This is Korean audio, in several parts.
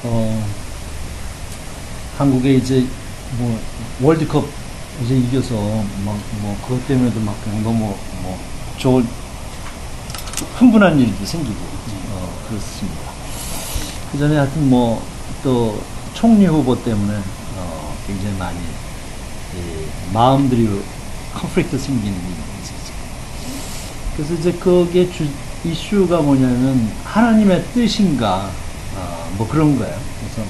어, 한국에 이제 뭐 월드컵 이제 이겨서 그것 때문에도 막 너무 좋은 흥분한 일도 생기고 그렇습니다. 그 전에 하여튼 또 총리 후보 때문에 굉장히 많이 마음들이 컨플릭트 생기는 일이 있었죠. 그래서 이제 그게 이슈가 뭐냐면 하나님의 뜻인가 그런 거예요. 그래서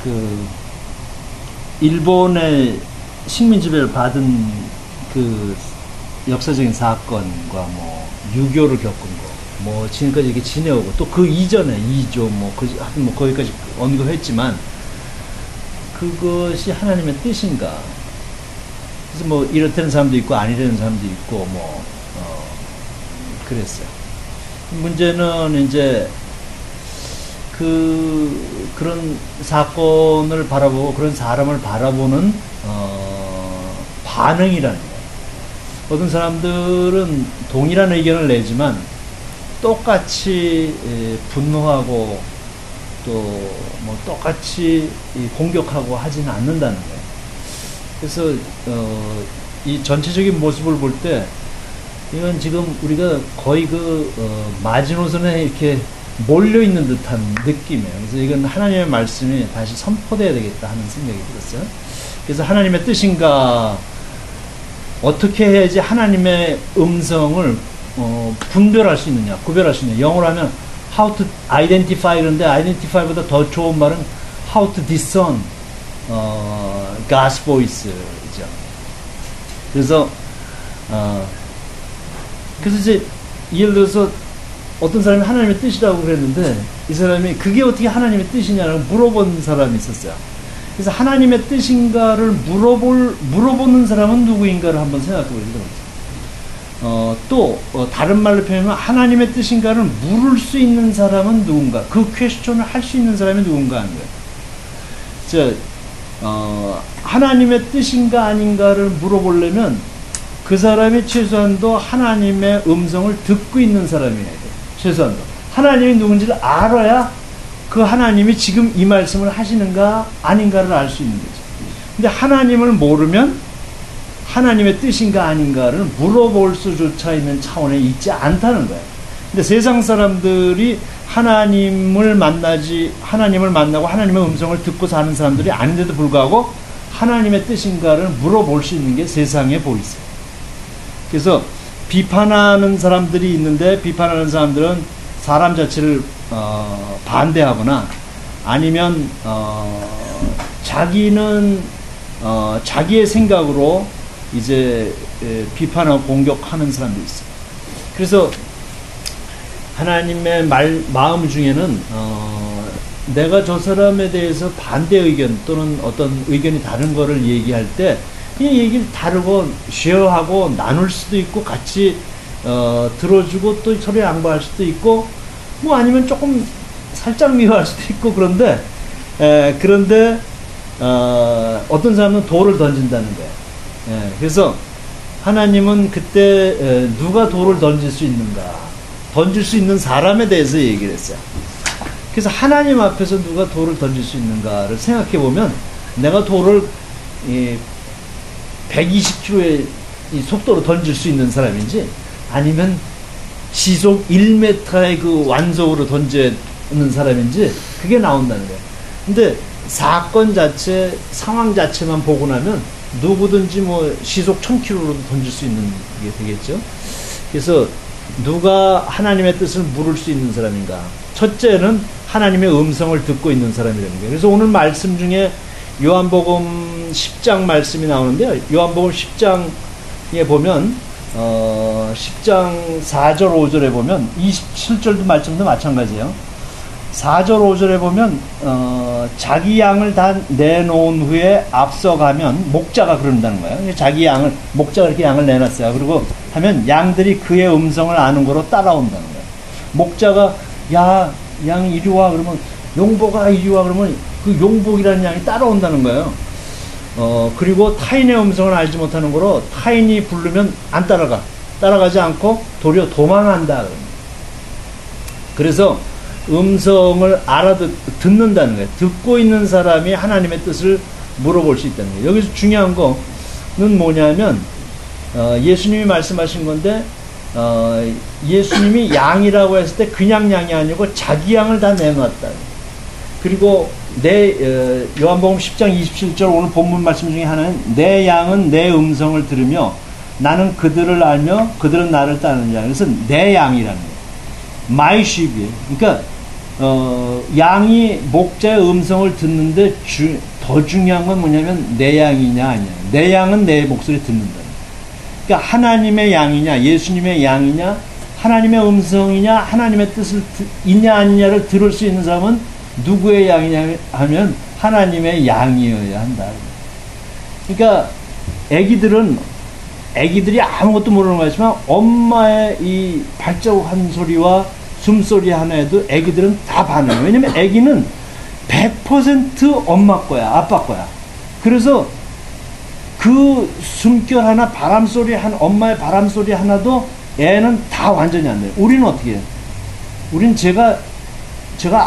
그 일본의 식민 지배를 받은 그 역사적인 사건과 유교를 겪은 거, 지금까지 이렇게 지내오고 또 그 이전에 2조 하여튼 거기까지 언급했지만 그것이 하나님의 뜻인가? 그래서 이렇다는 사람도 있고 아니라는 사람도 있고 그랬어요. 문제는 이제 그런 사건을 바라보고 그런 사람을 바라보는 반응이라는 거예요. 어떤 사람들은 동일한 의견을 내지만 똑같이 분노하고 또 똑같이 공격하고 하지는 않는다는 거예요. 그래서 이 전체적인 모습을 볼 때 이건 지금 우리가 거의 마지노선에 이렇게 몰려있는 듯한 느낌이에요. 그래서 이건 하나님의 말씀이 다시 선포돼야 되겠다 하는 생각이 들었어요. 그래서 하나님의 뜻인가, 어떻게 해야지 하나님의 음성을 분별할 수 있느냐, 구별할 수 있느냐. 영어로 하면 how to identify, 그런데 identify보다 더 좋은 말은 how to discern God's voice죠. 그래서 이제 예를 들어서 어떤 사람이 하나님의 뜻이라고 그랬는데 이 사람이 그게 어떻게 하나님의 뜻이냐고 물어본 사람이 있었어요. 그래서 하나님의 뜻인가를 물어보는 사람은 누구인가를 한번 생각해 보시죠. 또 다른 말로 표현하면 하나님의 뜻인가를 물을 수 있는 사람은 누군가, 그 퀘스천을 할 수 있는 사람이 누군가 하는 거예요. 하나님의 뜻인가 아닌가를 물어보려면 그 사람이 최소한도 하나님의 음성을 듣고 있는 사람이어야 돼요. 최소한도 하나님이 누군지를 알아야 그 하나님이 지금 이 말씀을 하시는가 아닌가를 알 수 있는 거죠. 근데 하나님을 모르면 하나님의 뜻인가 아닌가를 물어볼 수조차 있는 차원에 있지 않다는 거예요. 근데 세상 사람들이 하나님을 만나고 하나님의 음성을 듣고 사는 사람들이 아닌데도 불구하고 하나님의 뜻인가를 물어볼 수 있는 게 세상에 보이세요. 그래서 비판하는 사람들이 있는데 비판하는 사람들은 사람 자체를 반대하거나 아니면 자기는 자기의 생각으로 이제 비판하고 공격하는 사람도 있어요. 그래서 하나님의 마음 중에는 내가 저 사람에 대해서 반대 의견 또는 어떤 의견이 다른 거를 얘기할 때 그냥 얘기를 다르고 쉐어하고 나눌 수도 있고 같이 들어주고 또 서로 양보할 수도 있고 아니면 조금 살짝 미워할 수도 있고 그런데 어떤 사람은 돌을 던진다는 거예요. 그래서 하나님은 그때 누가 돌을 던질 수 있는가, 던질 수 있는 사람에 대해서 얘기를 했어요. 그래서 하나님 앞에서 누가 돌을 던질 수 있는가를 생각해 보면 내가 돌을 120km의 속도로 던질 수 있는 사람인지 아니면 시속 1m의 그 완속으로 던지는 사람인지 그게 나온다는 거예요. 근데 사건 자체, 상황 자체만 보고 나면 누구든지 시속 1000km로도 던질 수 있는 게 되겠죠. 그래서 누가 하나님의 뜻을 물을 수 있는 사람인가? 첫째는 하나님의 음성을 듣고 있는 사람이라는 거예요. 그래서 오늘 말씀 중에 요한복음 10장 말씀이 나오는데요. 요한복음 10장에 보면 10장 4절 5절에 보면 27절도 말씀도 마찬가지예요. 4절 5절에 보면 자기 양을 다 내놓은 후에 앞서가면 목자가 그런다는 거예요. 자기 양을 목자가 이렇게 양을 내놨어요. 그리고 하면 양들이 그의 음성을 아는 거로 따라온다는 거예요. 목자가 양 이리 와 그러면 용복아 이리 와 그러면 그 용복이라는 양이 따라온다는 거예요. 그리고 타인의 음성을 알지 못하는 거로 타인이 부르면 안 따라가지 않고 도리어 도망한다. 그래서 음성을 듣는다는 거예요. 듣고 있는 사람이 하나님의 뜻을 물어볼 수 있다는 거예요. 여기서 중요한 거는 뭐냐면 예수님이 말씀하신 건데 예수님이 양이라고 했을 때 그냥 양이 아니고 자기 양을 다 내놓았다. 그리고 요한복음 10장 27절 오늘 본문 말씀 중에 하나는 내 양은 내 음성을 들으며 나는 그들을 알며 그들은 나를 따르는 자. 그래서 내 양이라는 거예요. My sheep이에요. 그러니까 양이 목자의 음성을 듣는데 더 중요한 건 뭐냐면 내 양이냐 아니냐. 내 양은 내 목소리 듣는다. 그러니까 하나님의 양이냐 예수님의 양이냐 하나님의 음성이냐 하나님의 뜻을 있냐 아니냐를 들을 수 있는 사람은 누구의 양이냐 하면 하나님의 양이어야 한다. 그러니까 애기들이 아무것도 모르는 거지만 엄마의 이 발자국 한 소리와 숨소리 하나에도 애기들은 다 반응해요. 왜냐면 애기는 100% 엄마 거야 아빠 거야. 그래서 그 숨결 하나 엄마의 바람소리 하나도 애는 다 완전히 안 돼요. 우리는 어떻게 해요? 우린 제가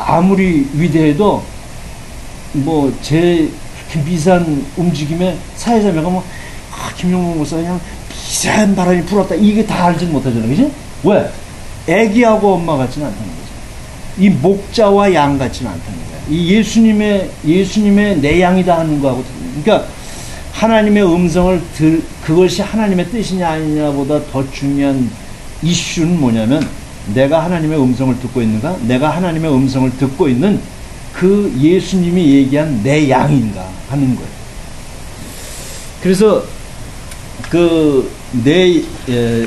아무리 위대해도 뭐 제 미세한 움직임에 사회자매가 김용문 목사 그냥 미세한 바람이 불었다 이게 다 알지는 못하잖아요. 그지? 왜? 애기하고 엄마 같지는 않다는 거죠. 이 목자와 양 같지는 않다는 거예요. 이 예수님의 내 양이다 하는 거하고 그러니까 하나님의 음성을 그것이 하나님의 뜻이냐 아니냐보다 더 중요한 이슈는 뭐냐면 내가 하나님의 음성을 듣고 있는가? 내가 하나님의 음성을 듣고 있는 그 예수님이 얘기한 내 양인가 하는 거예요. 그래서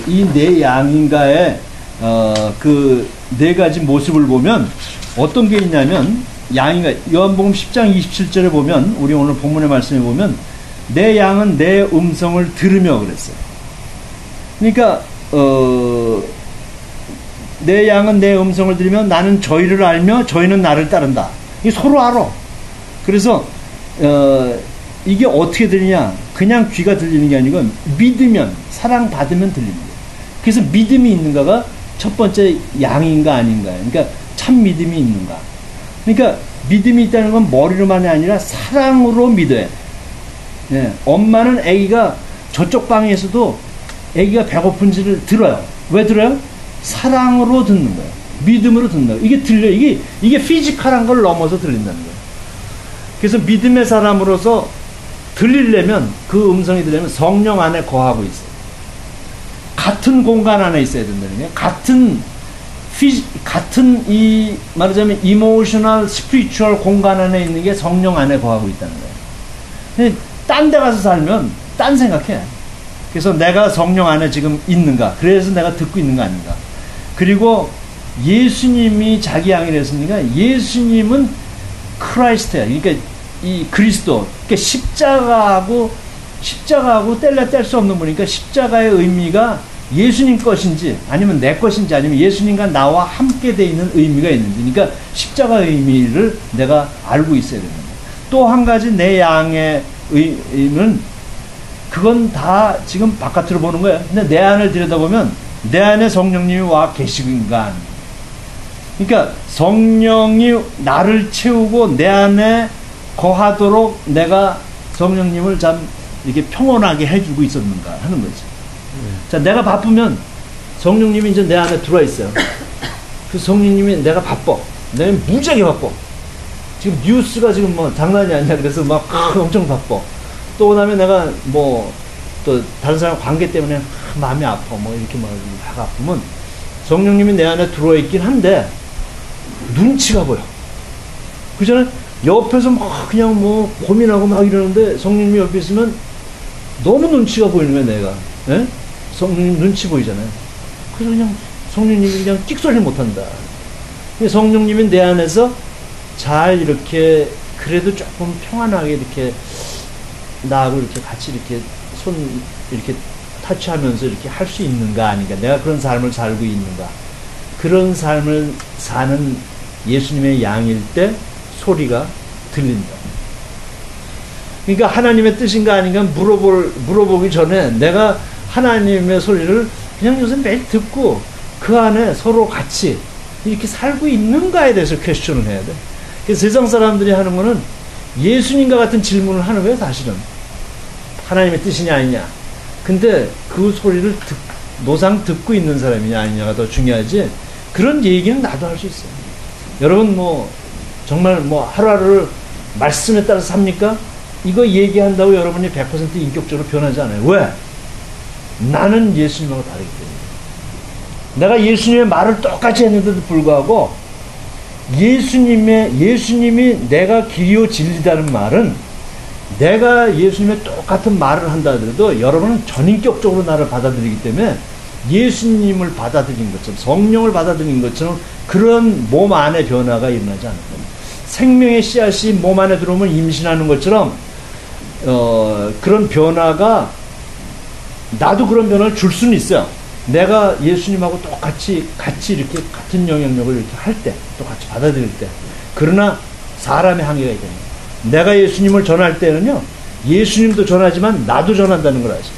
이 내 양인가의 그 네 가지 모습을 보면 어떤 게 있냐면 양인가 요한복음 10장 27절에 보면 우리 오늘 본문의 말씀에 보면 내 양은 내 음성을 들으며 그랬어요. 그러니까 내 양은 내 음성을 들으며 나는 저희를 알며 저희는 나를 따른다. 이 서로 알아. 그래서 이게 어떻게 들리냐? 그냥 귀가 들리는 게 아니고 믿으면 사랑받으면 들립니다. 그래서 믿음이 있는가가 첫 번째 양인가 아닌가요. 그러니까 참 믿음이 있는가. 그러니까 믿음이 있다는 건 머리로만이 아니라 사랑으로 믿어야 돼. 예, 엄마는 아기가 저쪽 방에서도 아기가 배고픈지를 들어요. 왜 들어요? 사랑으로 듣는 거예요. 믿음으로 듣는 거예요. 이게 들려요. 이게 피지컬한 걸 넘어서 들린다는 거예요. 그래서 믿음의 사람으로서 들리려면 그 음성이 들리려면 성령 안에 거하고 있어요. 같은 공간 안에 있어야 된다는 거예요. 같은 이 말하자면 이모셔널 스피리추얼 공간 안에 있는 게 성령 안에 거하고 있다는 거예요. 딴 데 가서 살면 딴 생각해. 그래서 내가 성령 안에 지금 있는가? 그래서 내가 듣고 있는 거 아닌가? 그리고 예수님이 자기 양이라 했으니까 예수님은 크라이스트야. 그러니까 이 그리스도. 그러니까 십자가하고 뗄 수 없는 분이니까 십자가의 의미가 예수님 것인지 아니면 내 것인지 아니면 예수님과 나와 함께 돼 있는 의미가 있는지. 그러니까 십자가의 의미를 내가 알고 있어야 됩니다. 또 한 가지 내 양의 의미는 그건 다 지금 바깥으로 보는 거예요. 근데 내 안을 들여다보면 내 안에 성령님이 와 계시는가. 그러니까 성령이 나를 채우고 내 안에 거하도록 내가 성령님을 참 이렇게 평온하게 해주고 있었는가 하는 거지. 자, 내가 바쁘면 성령님이 이제 내 안에 들어와 있어요. 그 성령님이 내가 바빠. 내가 무지하게 바빠. 지금 뉴스가 지금 뭐 장난이 아니야. 그래서 막 엄청 바빠. 또 그다음에 내가 뭐 또 다른 사람 관계 때문에 마음이 아파. 뭐 이렇게 막 아프면 성령님이 내 안에 들어와 있긴 한데 눈치가 보여. 그전에 옆에서 막 그냥 뭐 고민하고 막 이러는데 성령님이 옆에 있으면 너무 눈치가 보이는 거야, 내가. 예? 성령님 눈치 보이잖아요. 그래서 그냥 성령님이 그냥 찍소리를 못 한다. 성령님이 내 안에서 잘 이렇게 그래도 조금 평안하게 이렇게 나하고 이렇게 같이 이렇게 손 이렇게 타치하면서 이렇게 할 수 있는가 아닌가. 내가 그런 삶을 살고 있는가. 그런 삶을 사는 예수님의 양일 때 소리가 들린다. 그러니까 하나님의 뜻인가 아닌가 물어보기 전에 내가 하나님의 소리를 그냥 요새 매일 듣고 그 안에 서로 같이 이렇게 살고 있는가에 대해서 퀘스천을 해야 돼. 그래서 세상 사람들이 하는 거는 예수님과 같은 질문을 하는 거예요, 사실은. 하나님의 뜻이냐 아니냐. 근데 그 소리를 노상 듣고 있는 사람이냐 아니냐가 더 중요하지. 그런 얘기는 나도 할 수 있어요. 여러분 뭐 정말 뭐 하루하루를 말씀에 따라서 삽니까? 이거 얘기한다고 여러분이 100% 인격적으로 변하지 않아요. 왜? 나는 예수님하고 다르기 때문에. 내가 예수님의 말을 똑같이 했는데도 불구하고 예수님이 내가 길이요 진리다는 말은 내가 예수님의 똑같은 말을 한다 하더라도 여러분은 전인격적으로 나를 받아들이기 때문에 예수님을 받아들인 것처럼 성령을 받아들인 것처럼 그런 몸 안의 변화가 일어나지 않을 겁니다. 생명의 씨앗이 몸 안에 들어오면 임신하는 것처럼 그런 변화가 나도 그런 변화를 줄 수는 있어요. 내가 예수님하고 같이 이렇게 같은 영향력을 이렇게 할 때, 똑같이 받아들일 때. 그러나 사람의 한계가 있거든요. 내가 예수님을 전할 때는요, 예수님도 전하지만 나도 전한다는 걸 아시죠?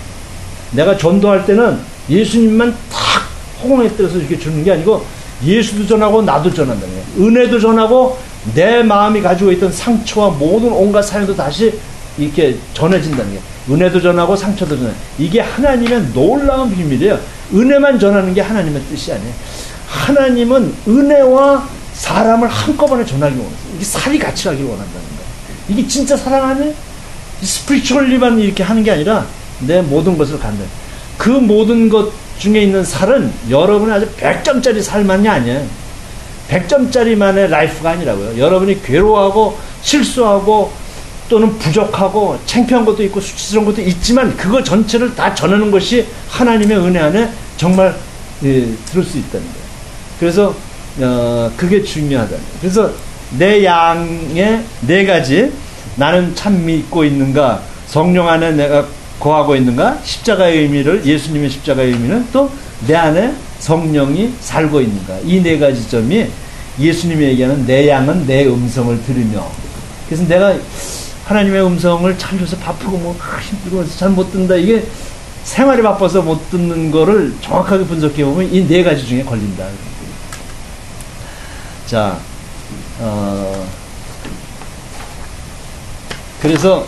내가 전도할 때는 예수님만 탁 허공에 떠서 이렇게 주는 게 아니고 예수도 전하고 나도 전한다는 거예요. 은혜도 전하고 내 마음이 가지고 있던 상처와 모든 온갖 사연도 다시 이렇게 전해진다는 게 은혜도 전하고 상처도 전하고 이게 하나님의 놀라운 비밀이에요. 은혜만 전하는 게 하나님의 뜻이 아니에요. 하나님은 은혜와 사람을 한꺼번에 전하기 원해요. 이게 살이 같이 가길 원한다는 거예요. 이게 진짜 사랑 아니에요? 스피리추얼리만 이렇게 하는 게 아니라 내 모든 것을 간다. 그 모든 것 중에 있는 살은 여러분의 아주 100점짜리 살만이 아니에요. 100점짜리만의 라이프가 아니라고요. 여러분이 괴로워하고 실수하고 또는 부족하고 창피한 것도 있고 수치스러운 것도 있지만 그거 전체를 다 전하는 것이 하나님의 은혜 안에 정말 들을 수 있다는 거예요. 그래서 그게 중요하다. 그래서 내 양의 네 가지, 나는 참 믿고 있는가, 성령 안에 내가 거하고 있는가, 십자가의 의미를, 예수님의 십자가의 의미는 또 내 안에 성령이 살고 있는가, 이 네 가지 점이 예수님이 얘기하는 내 양은 내 음성을 들으며. 그래서 내가 하나님의 음성을 잘 요새 바쁘고 뭐 힘들고 잘 못 듣는다, 이게 생활이 바빠서 못 듣는 거를 정확하게 분석해 보면 이 네 가지 중에 걸린다. 자, 그래서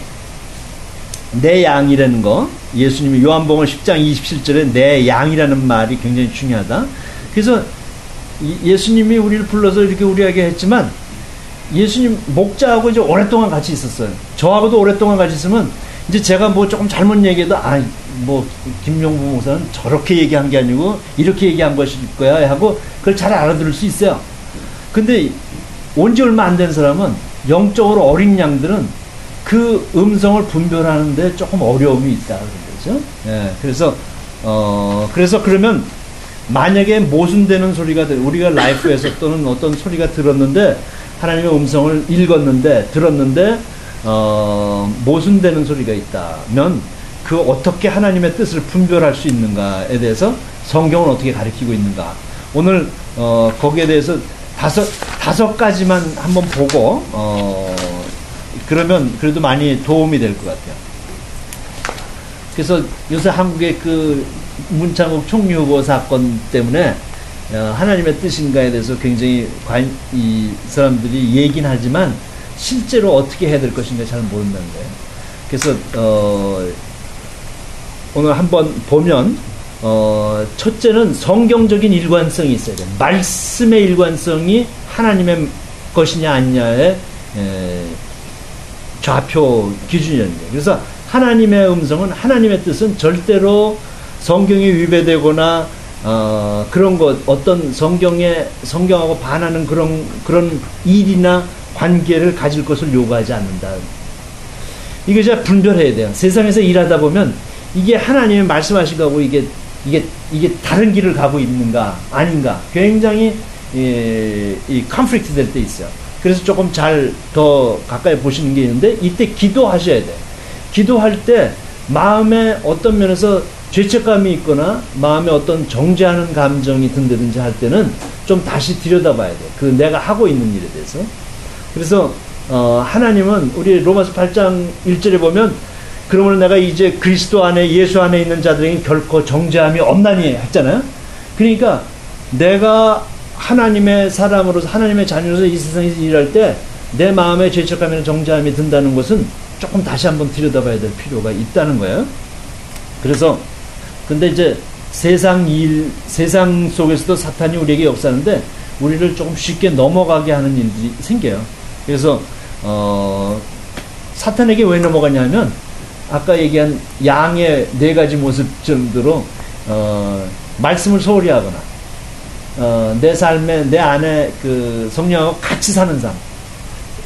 내 양이라는 거, 예수님이 요한복음 10장 27절에 내 양이라는 말이 굉장히 중요하다. 그래서 예수님이 우리를 불러서 이렇게 우리에게 했지만 예수님 목자하고 이제 오랫동안 같이 있었어요. 저하고도 오랫동안 같이 있으면 이제 제가 뭐 조금 잘못 얘기해도 뭐 김용부 목사는 저렇게 얘기한 게 아니고 이렇게 얘기한 것일 거야 하고 그걸 잘 알아들을 수 있어요. 근데 온 지 얼마 안 된 사람은, 영적으로 어린 양들은 그 음성을 분별하는데 조금 어려움이 있다 그러죠. 예, 그래서 그러면 만약에 모순되는 소리가 우리가 라이프에서 또는 어떤 소리가 들었는데 하나님의 음성을 들었는데 모순되는 소리가 있다면 그 어떻게 하나님의 뜻을 분별할 수 있는가에 대해서 성경은 어떻게 가르치고 있는가, 오늘 거기에 대해서 다섯 가지만 한번 보고 그러면 그래도 많이 도움이 될 것 같아요. 그래서 요새 한국의 그 문창국 총리후보 사건 때문에 하나님의 뜻인가에 대해서 굉장히 이 사람들이 얘기는 하지만 실제로 어떻게 해야 될 것인가 잘 모른다는 거예요. 그래서 오늘 한번 보면 첫째는 성경적인 일관성이 있어야 돼요. 말씀의 일관성이 하나님의 것이냐 아니냐의 좌표 기준이라는 거예요. 그래서 하나님의 음성은, 하나님의 뜻은 절대로 성경이 위배되거나 그런 것, 어떤 성경하고 반하는 그런 일이나 관계를 가질 것을 요구하지 않는다. 이거 이제 분별해야 돼요. 세상에서 일하다 보면 이게 하나님이 말씀하신 거하고 이게 다른 길을 가고 있는가 아닌가 굉장히 이 컨플릭트 될 때 있어요. 그래서 조금 더 가까이 보시는 게 있는데, 이때 기도하셔야 돼요. 기도할 때 마음에 어떤 면에서 죄책감이 있거나 마음에 어떤 정죄하는 감정이 든다든지 할 때는 좀 다시 들여다봐야 돼요. 그 내가 하고 있는 일에 대해서. 그래서 하나님은 우리 로마서 8장 1절에 보면, 그러므로 내가 이제 그리스도 안에, 예수 안에 있는 자들에게 결코 정죄함이 없나니 했잖아요. 그러니까 내가 하나님의 사람으로서 하나님의 자녀로서 이 세상에서 일할 때 내 마음에 죄책감이나 정죄함이 든다는 것은 조금 다시 한번 들여다봐야 될 필요가 있다는 거예요. 그래서 근데 이제 세상 속에서도 사탄이 우리에게 역사하는데 우리를 조금 쉽게 넘어가게 하는 일들이 생겨요. 그래서 사탄에게 왜 넘어가냐면 아까 얘기한 양의 4가지 모습 정도로 말씀을 소홀히 하거나 내 삶에 내 안에 그 성령하고 같이 사는 삶,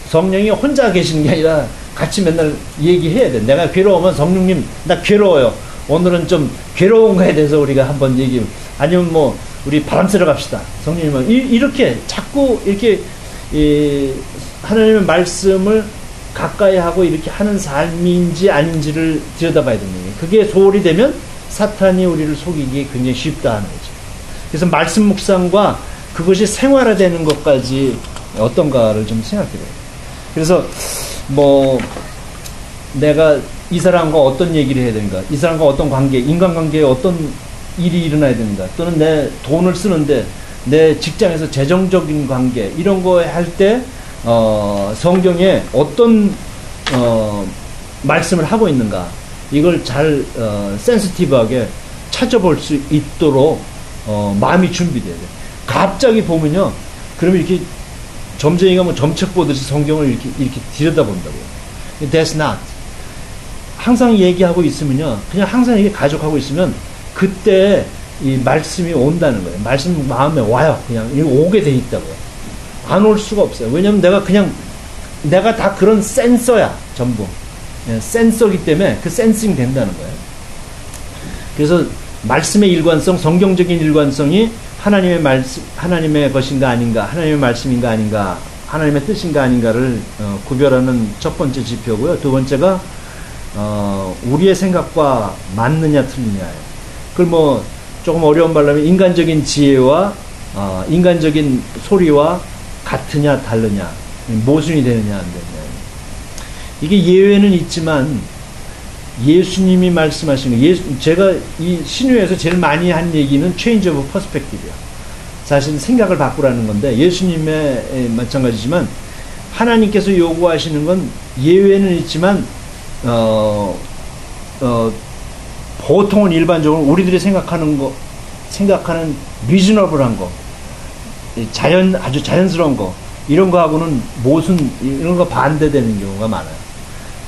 성령이 혼자 계시는 게 아니라 같이 맨날 얘기해야 돼. 내가 괴로우면 성령님 나 괴로워요. 오늘은 좀 괴로운 거에 대해서 우리가 한번 얘기, 아니면 뭐 우리 바람 쐬러 갑시다. 성령님은 이렇게 자꾸 이렇게 하나님의 말씀을 가까이 하고 이렇게 하는 삶인지 아닌지를 들여다봐야 되는 거예요. 그게 소홀히 되면 사탄이 우리를 속이기 굉장히 쉽다 하는 거죠. 그래서 말씀 묵상과 그것이 생활화되는 것까지 어떤가를 좀 생각해 봐요. 그래서 뭐 내가 이 사람과 어떤 얘기를 해야 되는가, 이 사람과 어떤 관계, 인간관계에 어떤 일이 일어나야 되는가, 또는 내 돈을 쓰는데 내 직장에서 재정적인 관계 이런 거 할 때 성경에 어떤 말씀을 하고 있는가, 이걸 잘 센시티브하게 찾아볼 수 있도록 마음이 준비돼야 돼. 갑자기 보면요, 그러면 이렇게 점쟁이가 뭐 점책 보듯이 성경을 이렇게 들여다본다고요. That's not. 항상 얘기하고 있으면요, 그냥 항상 이게 가족하고 있으면 그때 이 말씀이 온다는 거예요. 말씀 마음에 와요. 그냥 오게 돼 있다고요. 안 올 수가 없어요. 왜냐면 내가 다 그런 센서야, 전부. 센서기 때문에 그 센싱 된다는 거예요. 그래서 말씀의 일관성, 성경적인 일관성이 하나님의 것인가 아닌가, 하나님의 말씀인가 아닌가, 하나님의 뜻인가 아닌가를 구별하는 첫 번째 지표고요. 두 번째가 우리의 생각과 맞느냐 틀리냐예요. 그걸 뭐 조금 어려운 말로 하면 인간적인 지혜와 인간적인 소리와 같으냐 다르냐, 모순이 되느냐 안 되느냐. 이게 예외는 있지만 예수님이 말씀하신 거, 제가 이 신유에서 제일 많이 한 얘기는 체인지 오브 퍼스펙티브야. 사실 생각을 바꾸라는 건데, 예수님의 마찬가지지만 하나님께서 요구하시는 건 예외는 있지만 보통은 일반적으로 우리들이 생각하는 리즈너블한 거, 아주 자연스러운 거, 이런 거하고는 이런 거 반대되는 경우가 많아요.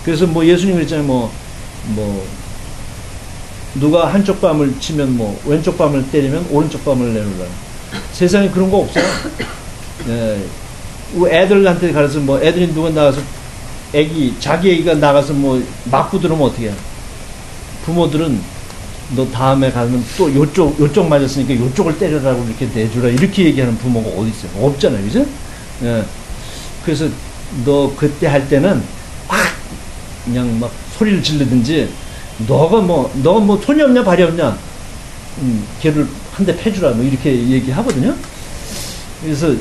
그래서 뭐 예수님 그랬잖아요. 뭐 누가 한쪽 뺨을 치면 뭐 왼쪽 뺨을 때리면 오른쪽 뺨을 내놓으라. 세상에 그런 거 없어요. 애들한테 가서 뭐 애들이 누가 나가서 자기 애기가 나가서 뭐 맞고 들어오면 어떻게 해? 부모들은 너 다음에 가면 또 요쪽 맞았으니까 요쪽을 때려라고 이렇게 내주라, 이렇게 얘기하는 부모가 어디 있어요? 없잖아요, 그죠? 그래서 너 그때 할 때는 막 그냥 막 소리를 지르든지, 너가 뭐 손이 없냐 발이 없냐, 걔를 한 대 패주라, 뭐 이렇게 얘기하거든요. 그래서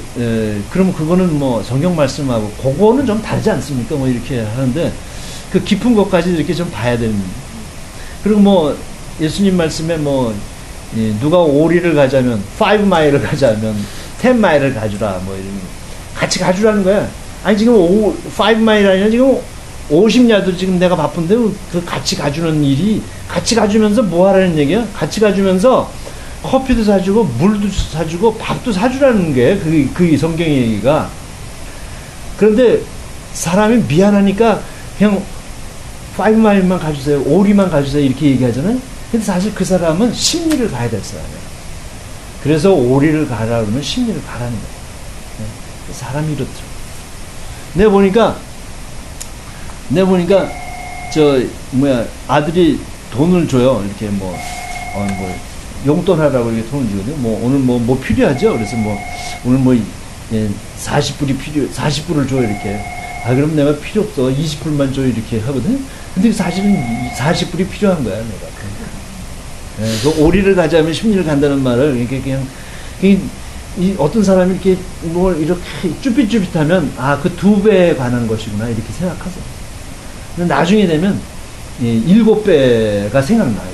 그러면 그거는 뭐 성경 말씀하고 그거는 좀 다르지 않습니까? 뭐 이렇게 하는데 그 깊은 것까지 이렇게 좀 봐야 되는. 그리고 뭐 예수님 말씀에 뭐 누가 오리를 가자면 5마일을 가자면 10마일을 가주라, 뭐 이런 같이 가주라는 거야. 아니 지금 5마일 아니라 지금 50야도 지금 내가 바쁜데 그 같이 가주는 일이, 같이 가주면서 뭐 하라는 얘기야? 같이 가주면서 커피도 사주고 물도 사주고 밥도 사주라는 게 그 성경의 얘기가. 그런데 사람이 미안하니까 그냥 5마일만 가주세요, 오리만 가주세요 이렇게 얘기하잖아요. 근데 사실 그 사람은 심리를 가야 될 사람이에요. 그래서 오리를 가라 그러면 심리를 가라는 거예요. 사람이 이렇더라고요. 내가 보니까 아들이 돈을 줘요. 이렇게 뭐 용돈 하라고 이렇게 돈을 주거든요. 뭐 오늘 뭐 필요하죠. 그래서 뭐 오늘 뭐 40불을 줘 이렇게. 그럼 내가 필요 없어, 20불만 줘 이렇게 하거든요. 근데 사실은 40불이 필요한 거야, 내가. 그 오리를 가자면 심리를 간다는 말을 이렇게 그냥 어떤 사람이 이렇게 뭘 이렇게 쭈삣쭈삣하면 그 2배에 관한 것이구나 이렇게 생각하세요. 근데 나중에 되면 7배가 생각나요.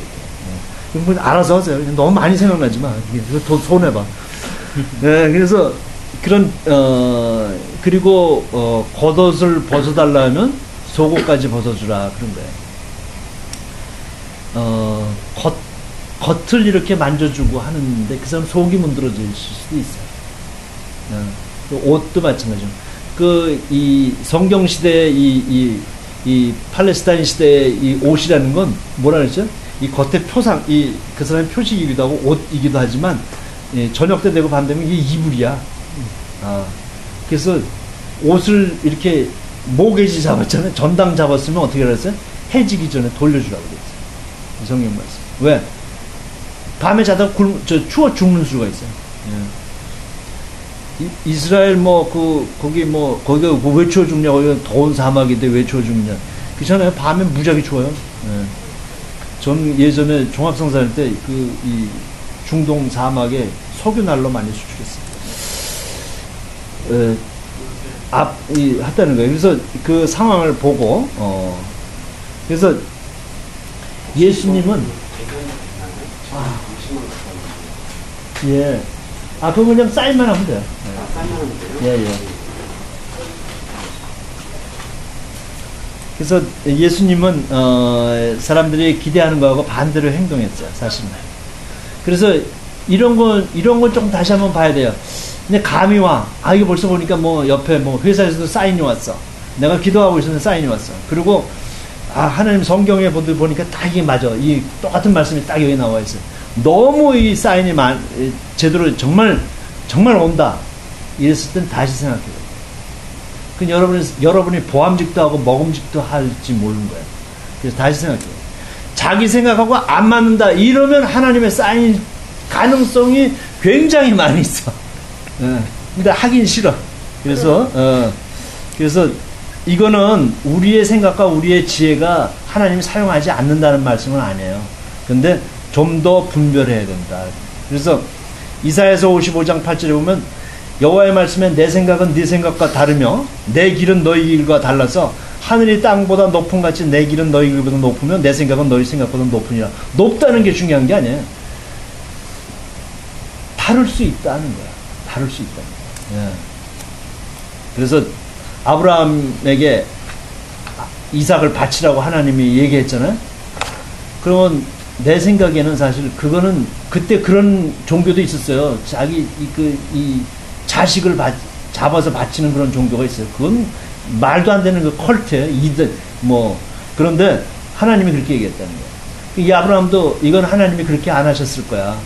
이렇게. 알아서 하세요. 너무 많이 생각나지 마. 더 손해봐. 네, 그래서 그런 그리고 겉옷을 벗어달라면 속옷까지 벗어주라 그런 거예요. 겉을 이렇게 만져주고 하는데 그 사람 속이 문드러질 수도 있어요. 또 옷도 마찬가지죠. 이 성경 시대 이 팔레스타인 시대의 이 옷이라는 건 뭐라 그랬죠? 이 겉에 표상, 그 사람의 표식이기도 하고 옷이기도 하지만 저녁 때 되고 밤 되면 이게 이불이야. 그래서 옷을 이렇게 모개지 잡았잖아요. 전당 잡았으면 어떻게 그랬어요? 해지기 전에 돌려주라고 그랬어요. 성경 말씀. 왜? 밤에 자다가 추워 죽는 수가 있어요. 이스라엘 거기가 왜 추워 죽냐고, 더운 사막인데 왜 추워 죽냐. 그렇잖아요. 밤에 무지하게 추워요. 전 예전에 종합성사 할 때 이 중동 사막에 석유난로 많이 수출했어요. 했다는 거예요. 그래서 그 상황을 보고, 그래서 예수님은, 예. 그거 그냥 사인만 하면 돼요. 예. 그래서 예수님은, 사람들이 기대하는 거하고 반대로 행동했어요, 사실은. 그래서 이런 건 좀 다시 한번 봐야 돼요. 근데 감이 와. 이거 벌써 보니까 옆에 회사에서도 사인이 왔어. 내가 기도하고 있었는데 사인이 왔어. 그리고, 하나님 성경에 보니까 딱 이게 맞아. 이 똑같은 말씀이 딱 여기 나와 있어요. 너무 이 사인이 제대로 정말 온다. 이랬을 땐 다시 생각해요. 그 여러분이 보암직도 하고 먹음직도 할지 모르는 거예요. 그래서 다시 생각해요. 자기 생각하고 안 맞는다. 이러면 하나님의 사인 가능성이 굉장히 많이 있어. 근데 하긴 싫어. 그래서 이거는 우리의 생각과 우리의 지혜가 하나님이 사용하지 않는다는 말씀은 아니에요. 근데 좀 더 분별해야 된다. 그래서 이사야서 55장 8절에 보면 여호와의 말씀에 내 생각은 네 생각과 다르며 내 길은 너희 길과 달라서 하늘이 땅보다 높은 같이 내 길은 너희 길보다 높으며 내 생각은 너희 생각보다 높으니라. 높다는 게 중요한 게 아니에요. 다를 수 있다는 거야. 다를 수 있다는 거야. 예. 그래서 아브라함에게 이삭을 바치라고 하나님이 얘기했잖아요. 그러면 내 생각에는 사실 그거는 그때 그런 종교도 있었어요. 이 자식을 잡아서 바치는 그런 종교가 있어요. 그건 말도 안 되는 그 컬트예요. 그런데 하나님이 그렇게 얘기했다는 거예요. 이 아브라함도 이건 하나님이 그렇게 안 하셨을 거야.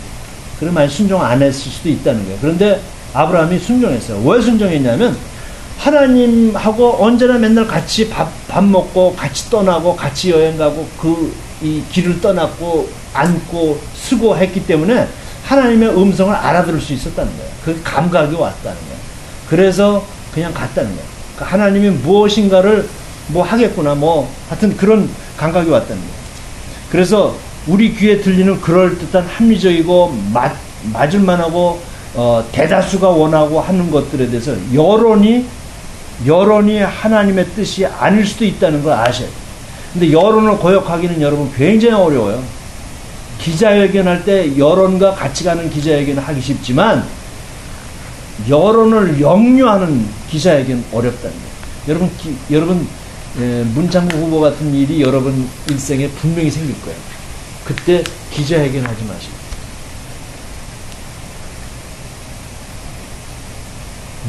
그럼 많이 순종 안 했을 수도 있다는 거예요. 그런데 아브라함이 순종했어요. 왜 순종했냐면 하나님하고 언제나 맨날 같이 밥 먹고 같이 떠나고 같이 여행 가고 이 길을 떠났고 앉고 쓰고 했기 때문에 하나님의 음성을 알아들을 수 있었다는 거예요. 그 감각이 왔다는 거예요. 그래서 그냥 갔다는 거예요. 그러니까 하나님이 무엇인가를 하겠구나 하여튼 그런 감각이 왔다는 거예요. 그래서 우리 귀에 들리는 그럴듯한 합리적이고 맞을만하고 대다수가 원하고 하는 것들에 대해서 여론이 하나님의 뜻이 아닐 수도 있다는 걸 아셔야 돼요. 근데 여론을 고역하기는 여러분 굉장히 어려워요. 기자회견할 때 여론과 같이 가는 기자회견을 하기 쉽지만 여론을 역류하는 기자회견 어렵다는 거예요. 여러분 문창국 후보 같은 일이 여러분 일생에 분명히 생길 거예요. 그때 기자회견 하지 마시고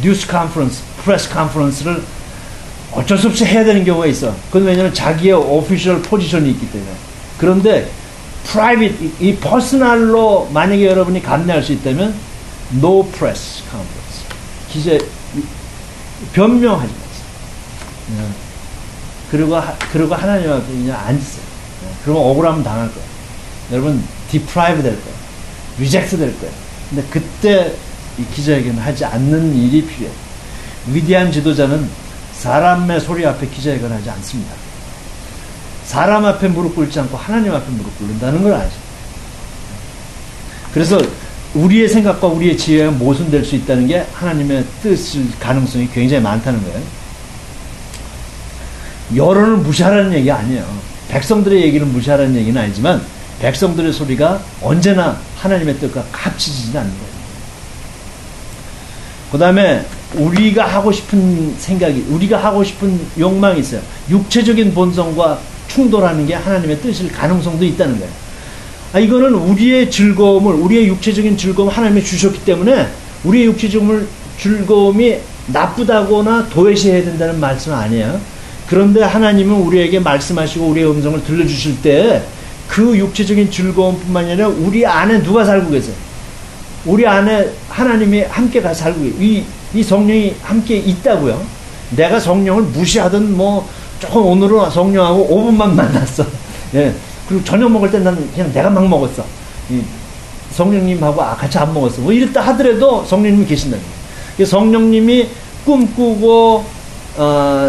뉴스 컨퍼런스, 프레스 컨퍼런스를 어쩔 수 없이 해야 되는 경우가 있어. 그건 왜냐하면 자기의 오피셜 포지션이 있기 때문에. 그런데 프라이빗, 이 퍼스널로 만약에 여러분이 감내할 수 있다면 no press conference. 변명하지 마세요. 그리고 하나님 앞에 그냥 앉으세요. 그러면 억울하면 당할 거예요. 여러분 deprive 될 거예요. reject 될 거예요. 근데 그때 이 기자회견을 하지 않는 일이 필요해요. 위대한 지도자는 사람의 소리 앞에 기자회견을 하지 않습니다. 사람 앞에 무릎 꿇지 않고 하나님 앞에 무릎 꿇는다는 걸 아죠. 그래서 우리의 생각과 우리의 지혜가 모순될 수 있다는 게 하나님의 뜻일 가능성이 굉장히 많다는 거예요. 여론을 무시하라는 얘기 아니에요. 백성들의 얘기는 무시하라는 얘기는 아니지만 백성들의 소리가 언제나 하나님의 뜻과 합치지는 않는 거예요. 그 다음에 우리가 하고 싶은 생각이, 우리가 하고 싶은 욕망이 있어요. 육체적인 본성과 충돌하는 게 하나님의 뜻일 가능성도 있다는 거예요. 이거는 우리의 즐거움을, 우리의 육체적인 즐거움을 하나님이 주셨기 때문에 우리의 육체적인 즐거움이 나쁘다거나 도외시해야 된다는 말씀은 아니에요. 그런데 하나님은 우리에게 말씀하시고 우리의 음성을 들려주실 때 그 육체적인 즐거움뿐만 아니라 우리 안에 누가 살고 계세요? 우리 안에 하나님이 함께 살고 계세요. 이 성령이 함께 있다고요. 내가 성령을 무시하든 뭐 조금 오늘은 성령하고 5분만 만났어. 예. 그리고 저녁 먹을 때 나는 그냥 내가 막 먹었어. 성령님하고 같이 안 먹었어. 뭐 이랬다 하더라도 성령님이 계신다는 거예요. 성령님이 꿈꾸고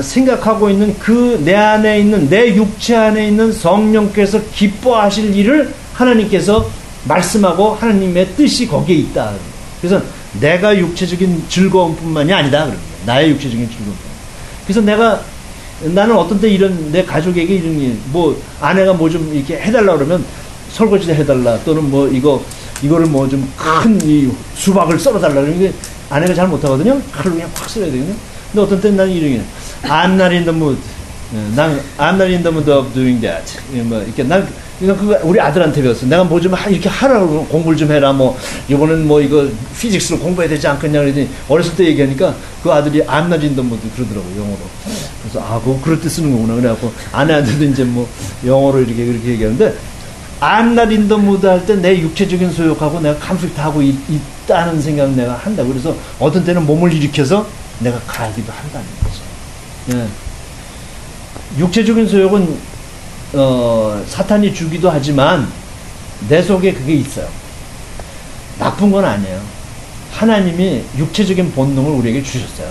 생각하고 있는 그 내 안에 있는, 내 육체 안에 있는 성령께서 기뻐하실 일을 하나님께서 말씀하고 하나님의 뜻이 거기에 있다. 그래서 내가 육체적인 즐거움뿐만이 아니다. 그럽니다. 나의 육체적인 즐거움. 그래서 나는 어떤 때 내 가족에게 이런 일, 뭐 아내가 뭐 좀 이렇게 해달라 그러면 설거지도 해달라, 또는 뭐 이거를 뭐 좀 큰 이 수박을 썰어달라 그러면 이게 아내가 잘 못하거든요. 칼로 그냥 확 썰어야 되거든요. 근데 어떤 때는 나는 이런 게, I'm not in the mood. I'm not in the mood of doing that. 뭐 이렇게 그거 우리 아들한테 배웠어. 내가 뭐 좀 이렇게 하라고 그러면 공부를 좀 해라. 뭐 이번엔 뭐 이거 피직스로 공부해야 되지 않겠냐 그러더니 어렸을 때 얘기하니까 그 아들이 I'm not in the mood 그러더라고, 영어로. 그래서 그거 그럴 때 쓰는 거구나. 그래갖고 아내한테도 이제 뭐 영어로 이렇게 그렇게 얘기하는데, I'm not in the mood 할 때 내 육체적인 소욕하고 내가 컨플릭트 하고 있다는 생각을 내가 한다. 그래서 어떤 때는 몸을 일으켜서 내가 가기도 한다는 거죠. 예. 육체적인 소욕은 사탄이 주기도 하지만 내 속에 그게 있어요. 나쁜 건 아니에요. 하나님이 육체적인 본능을 우리에게 주셨어요.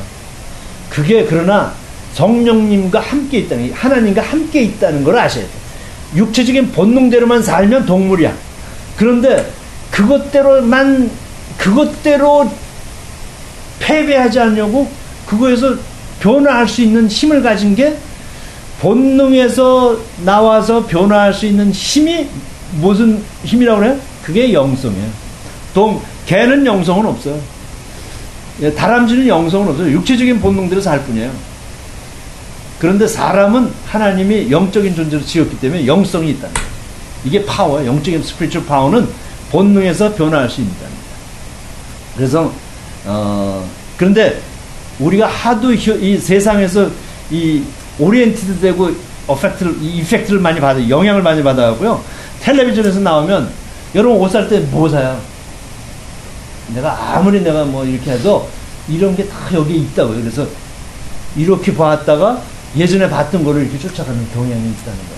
그게 그러나 성령님과 함께 있다는, 하나님과 함께 있다는 걸 아셔야 돼요. 육체적인 본능대로만 살면 동물이야. 그런데 그것대로 패배하지 않으려고 그거에서 변화할 수 있는 힘을 가진 게, 본능에서 나와서 변화할 수 있는 힘이 무슨 힘이라고 그래요? 그게 영성이에요. 개는 영성은 없어요. 다람쥐는 영성은 없어요. 육체적인 본능대로 살 뿐이에요. 그런데 사람은 하나님이 영적인 존재로 지었기 때문에 영성이 있다는 거예요. 이게 파워예요. 영적인 스피리추얼 파워는 본능에서 변화할 수 있다는 거예요. 그래서 그런데 우리가 하도 이 세상에서 이 오리엔티드 되고 이펙트를 많이 받아요. 영향을 많이 받아갖고요. 텔레비전에서 나오면 여러분 옷 살 때 뭐 사요? 아무리 내가 뭐 이렇게 해도 이런 게 다 여기에 있다고요. 그래서 이렇게 봤다가 예전에 봤던 거를 이렇게 쫓아가는 경향이 있다는 거예요.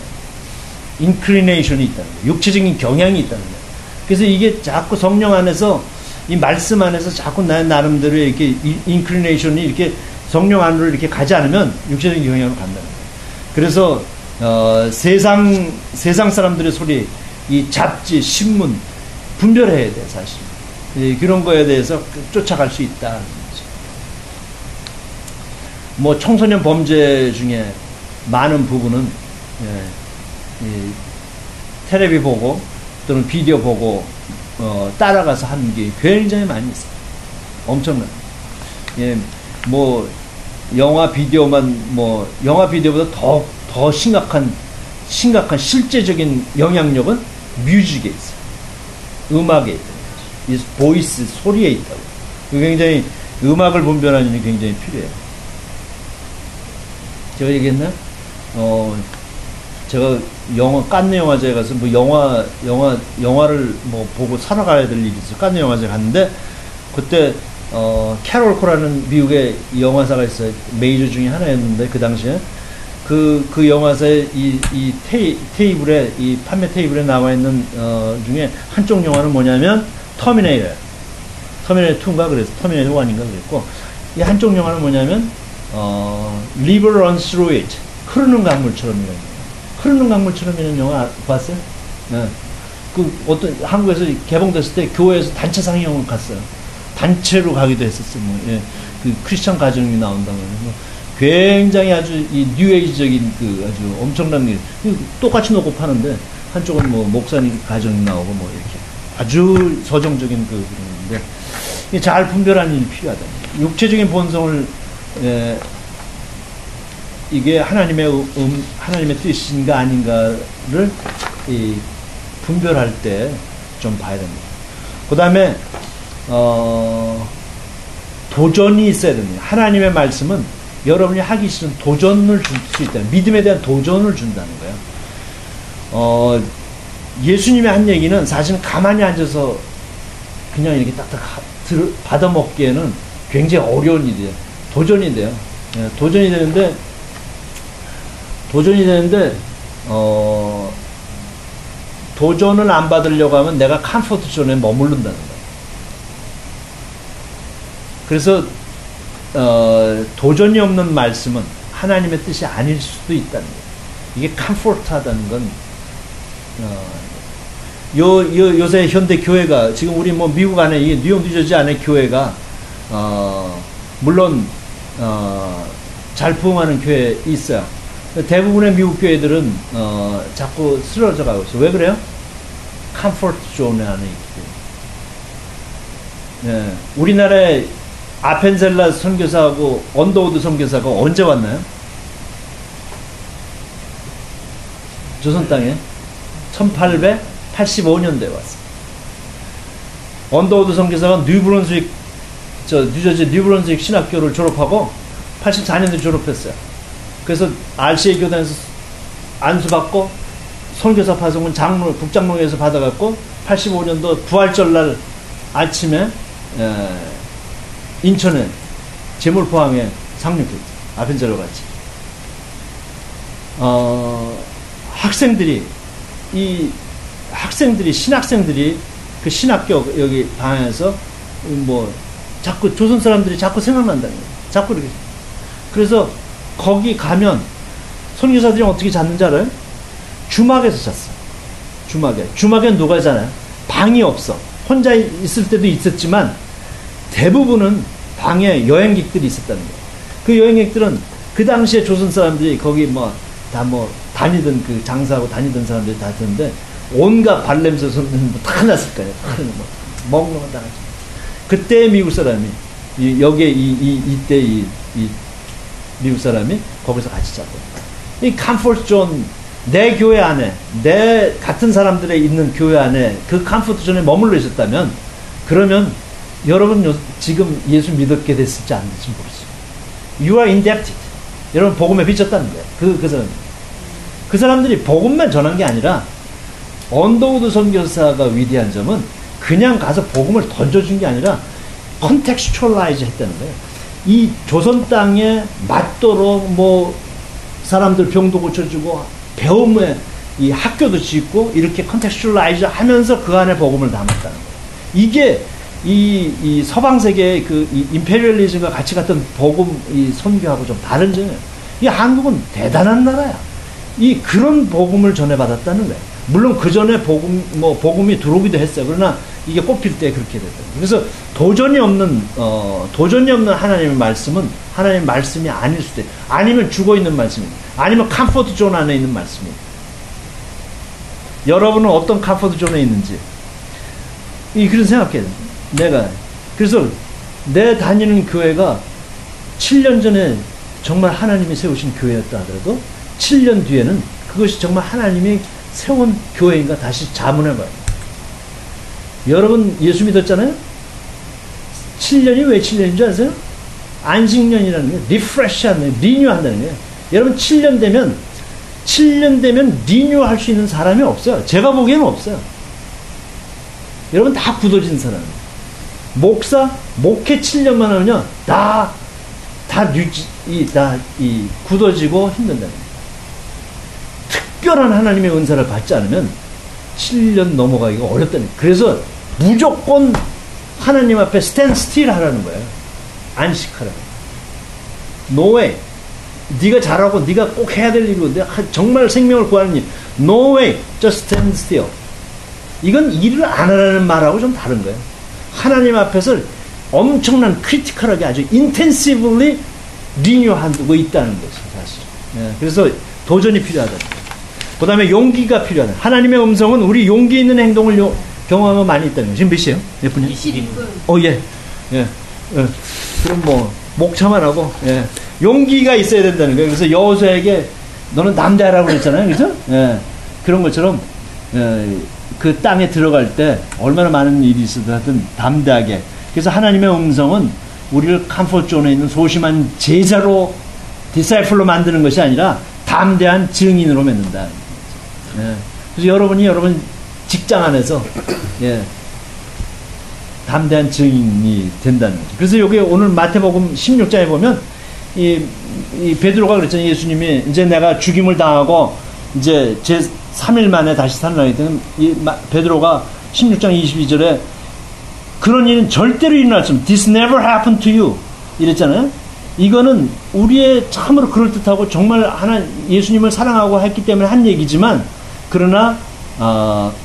인클리네이션이 있다는 거예요. 육체적인 경향이 있다는 거예요. 그래서 이게 자꾸 성령 안에서, 이 말씀 안에서 자꾸 나름대로 이렇게 인클리네이션이 이렇게 성령 안으로 이렇게 가지 않으면 육체적인 경향으로 간다는 거예요. 그래서 세상 사람들의 소리, 이 잡지, 신문 분별해야 돼, 사실. 그런 거에 대해서 쫓아갈 수 있다. 뭐 청소년 범죄 중에 많은 부분은 텔레비 보고 또는 비디오 보고 따라가서 하는 게 굉장히 많이 있어요. 엄청나. 뭐 영화 비디오보다 더 심각한 실제적인 영향력은 뮤직에 있어요. 음악에 있다는 거죠. 이 보이스, 소리에 있다고. 굉장히 음악을 분별하는 일이 굉장히 필요해요. 제가 얘기했나? 제가 깐느 영화제에 가서 뭐 영화를 뭐 보고 살아가야 될 일이 있어요. 깐느 영화제에 갔는데, 그때 캐롤 코라는 미국의 영화사가 있어요. 메이저 중에 하나였는데, 그 당시에 그 영화사의 이 테이블에, 이 판매 테이블에 나와 있는 중에 한쪽 영화는 뭐냐면 터미네이터 2인가 그랬어. 터미네이터 1인가 그랬고, 이 한쪽 영화는 뭐냐면 River Runs Through It, 흐르는 강물처럼이라는 거예요. 흐르는 강물처럼이라는 영화 봤어요? 네. 어떤 한국에서 개봉됐을 때 교회에서 단체 상영을 갔어요. 단체로 가기도 했었어요. 그 크리스천 가정이 나온다고 해서 굉장히 아주 이 뉴에이지적인 아주 엄청난 게, 똑같이 놓고 파는데 한쪽은 뭐 목사님 가정이 나오고 뭐 이렇게 아주 서정적인 그런데, 잘 분별하는 일이 필요하다. 육체적인 본성을 이게 하나님의 뜻인가 아닌가를 분별할 때 좀 봐야 됩니다. 그 다음에 도전이 있어야 됩니다. 하나님의 말씀은 여러분이 하기 싫은 도전을 줄 수 있다. 믿음에 대한 도전을 준다는 거예요. 예수님이 한 얘기는 사실은 가만히 앉아서 그냥 이렇게 딱딱 받아먹기에는 굉장히 어려운 일이에요. 도전이 돼요. 도전이 되는데 도전을 안 받으려고 하면 내가 컴포트 존에 머무른다는 거예요. 그래서 도전이 없는 말씀은 하나님의 뜻이 아닐 수도 있다는 거예요. 이게 컴포트하다는 건 요새 현대 교회가 지금 우리 뭐 미국 안에 이 뉴욕 뉴저지 안에 교회가 물론 잘 부흥하는 교회 있어요. 대부분의 미국 교회들은 자꾸 쓰러져 가고 있어요. 왜 그래요? 컴포트 존 안에 있기 때문에. 네. 우리나라에 아펜젤라 선교사하고 언더우드 선교사가 언제 왔나요? 조선 땅에 1885년대에 왔어요. 언더우드 선교사가 뉴저지 뉴브런스윅 신학교를 졸업하고 84년도에 졸업했어요. 그래서 RCA 교단에서 안수받고 선교사 파송은 북장로에서 받아갖고 85년도 부활절날 아침에 인천에 제물포항에 상륙했죠. 아펜젤러 같이. 신학생들이 그 신학교 여기 방에서 뭐 자꾸 조선 사람들이 자꾸 생각난다는 거예요. 자꾸 이렇게. 그래서 거기 가면 선교사들이 어떻게 잤는지 알아요? 주막에서 잤어요. 주막엔 누가 자나요? 방이 없어. 혼자 있을 때도 있었지만 대부분은 방에 여행객들이 있었다는 거예요. 그 여행객들은 그 당시에 조선 사람들이 거기 다니던 그 장사하고 다니던 사람들이 다 있었는데 온갖 발냄새 다 났을 거예요. 먹는 건 다 났죠. 그때 미국 사람이 여기에 이때 미국 사람이 거기서 같이 자고 이 컴포트 존 내 교회 안에 내 같은 사람들의 있는 교회 안에 그 컴포트 존에 머물러 있었다면 그러면 여러분 지금 예수 믿었게 됐을지 안 됐을지 모르겠어요. You are indebted. 여러분 복음에 빚졌다는 거예요. 그 사람들이 복음만 전한 게 아니라 언더우드 선교사가 위대한 점은 그냥 가서 복음을 던져준 게 아니라 컨텍스츄얼라이즈 했다는 거예요. 이 조선 땅에 맞도록 사람들 병도 고쳐주고 배움에 이 학교도 짓고 이렇게 컨텍스츄얼라이즈 하면서 그 안에 복음을 담았다는 거예요. 이게 이 서방 세계의 이 임페리얼리즘과 같이 갔던 복음 이 선교하고 좀 다른 점이에요. 이 한국은 대단한 나라야. 그런 복음을 전해받았다는 거예요. 물론 그 전에 복음이 들어오기도 했어요. 그러나 이게 꼽힐 때 그렇게 됐다. 그래서 도전이 없는 하나님의 말씀은 하나님의 말씀이 아닐 수도 있어요. 아니면 죽어 있는 말씀입니다. 아니면 컴포트 존 안에 있는 말씀입니다. 여러분은 어떤 컴포트 존에 있는지 그런 생각해요. 그래서 내 다니는 교회가 7년 전에 정말 하나님이 세우신 교회였다 하더라도 7년 뒤에는 그것이 정말 하나님이 세운 교회인가 다시 자문해봐요. 여러분 예수 믿었잖아요? 7년이 왜 7년인 줄 아세요? 안식년이라는 게 리프레시하는, 리뉴한다는 거예요. 여러분 7년 되면 리뉴할 수 있는 사람이 없어요. 제가 보기에는 없어요. 여러분 다 굳어진 사람이에요. 목회 7년만 하면요 다 굳어지고 힘든다는 거예요. 특별한 하나님의 은사를 받지 않으면 7년 넘어가기가 어렵다는 거예요. 그래서 무조건 하나님 앞에 스탠드 스틸 하라는 거예요. 안식하라는 거예요. No way. 네가 잘하고 네가 꼭 해야 될 일이고 정말 생명을 구하는 일. No way. Just stand still. 이건 일을 안 하라는 말하고 좀 다른 거예요. 하나님 앞에서 엄청난 크리티컬하게 아주 인텐시브리 리뉴하고 있다는 거죠. 사실. 그래서 도전이 필요하다. 그 다음에 용기가 필요하다. 하나님의 음성은 우리 용기 있는 행동을 경험하면 많이 있다는 거예요. 지금 몇 시에요? 몇 분이요? 22분. 예. 예. 그럼 뭐 목차만 하고 예. 용기가 있어야 된다는 거예요. 그래서 여호수아에게 너는 담대하라고 그랬잖아요, 그죠? 예. 그런 것처럼 그 땅에 들어갈 때 얼마나 많은 일이 있어도 담대하게. 그래서 하나님의 음성은 우리를 컴포트 존에 있는 소심한 제자로 디사이플로 만드는 것이 아니라 담대한 증인으로 맺는다. 예. 그래서 여러분 직장 안에서 예. 담대한 증인이 된다는 거죠. 그래서 여기 오늘 마태복음 16장에 보면 이 베드로가 그랬잖아요. 예수님이 이제 내가 죽임을 당하고 이제 제 3일 만에 다시 살아나게 되는 이 베드로가 16장 22절에 그런 일은 절대로 일어날 수 없는 This never happened to you 이랬잖아요. 이거는 우리의 참으로 그럴듯하고 정말 예수님을 사랑하고 했기 때문에 한 얘기지만 그러나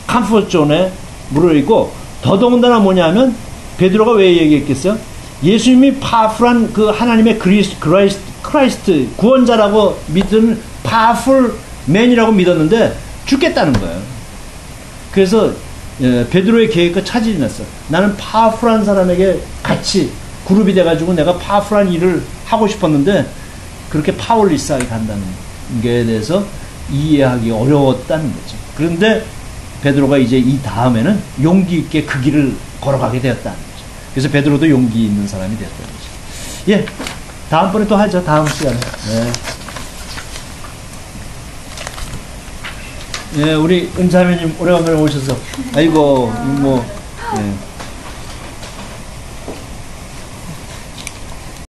컴포트 존에 물어있고 더더군다나 뭐냐면 베드로가 왜 얘기했겠어요? 예수님이 파워풀한 그 하나님의 크라이스트 구원자라고 믿은 파워풀 맨이라고 믿었는데 죽겠다는 거예요. 그래서 베드로의 계획과 차질이 났어. 나는 파워풀한 사람에게 같이 그룹이 돼가지고 내가 파워풀한 일을 하고 싶었는데 그렇게 파워리스하게 간다는 것에 대해서 이해하기 어려웠다는 거죠. 그런데 베드로가 이제 이 다음에는 용기 있게 그 길을 걸어가게 되었다는 거죠. 그래서 베드로도 용기 있는 사람이 되었다는 거죠. 예, 다음번에 또 하죠. 다음 시간에. 예, 우리 은자매님 오래간만에 오셔서 아이고 뭐 예.